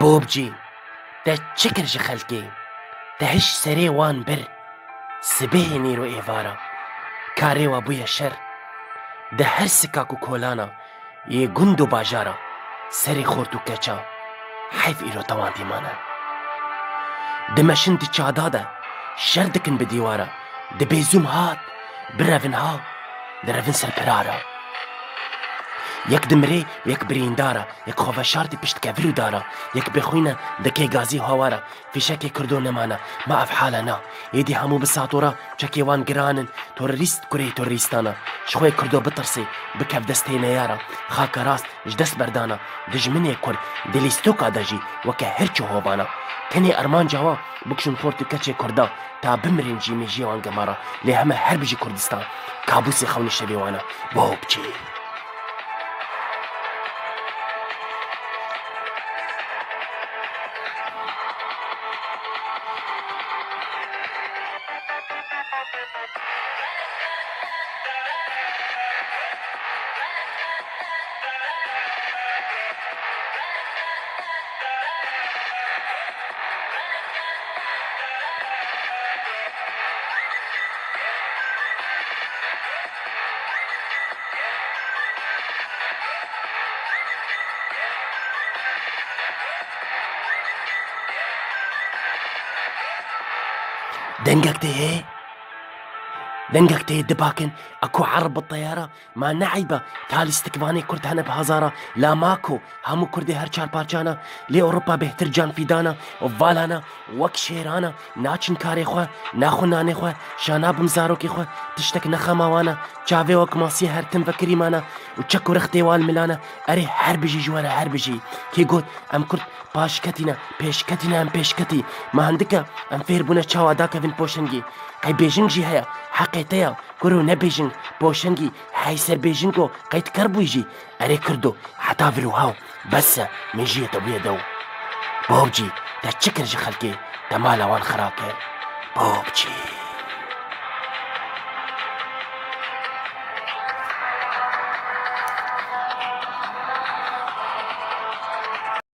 بۆ بجی دە چ کرد ji xelkê te hiş serê wan bir sibehê nîro êvara karê wa bûye şer di her sikak û kolana yê gund û bajara serê xort û keça heyv îro tawan dîmane dimeşin di çada de şer dikin bi dîwara di bêzûm hat birevin ha direvin ser pirara yek dimirê û yek birîndara yek xweşar tê pişt kevir û dara yek bixwîne dikê gazî hawara fîşekê Kurdo nemane ma ev hala na êdî hemû bi satora çekê wan giranin terorîst kurê terorîstana ji xwe Kurdo bitirsê bikev destê neyara xaka rast ji dest berdana dijminê Kurd di lîstoka de jî weke hirçê hovana tenê ermanca wan bikişin xort û keçê Kurda ta bimirin jî mêjiya wan gemara lê heme her bijî Kurdistan kabûsê xewnî şevê wan e bo biçî دنقك تي دنقك تي دباكن اكو عرب بالطيارة ما نعيبة تالي استكباني كرد هنا بهزارة لا ماكو همو كردي هر چار پارچانا لي اوروبا بهتر جان فيدانا وفالانا وك شيرانا ناچن كاري خواه ناخو ناني خواه شانا بمزاروكي خواه تشتك نخماوانا چاوي وك ماسي هر تم فكري مانا وچكو رختي والملانا اري هر بجي جوانا هر بجي كي قوت ام كرد پاشکتینا پیشکتینا ام پیشکتی ما هندکه ام فیر بونه چاوا دا کفین پوشنگی قی بیجنگ جی هیا حقیقتیا کرو نه بیجنگ پوشنگی هی سر بیجنگو قیت کر بویجی اری کردو حتا فرو هاو بس میجیه طبیه دو بوبجی تا چکر جی خلکی تا مالا وان خراکه بوبجی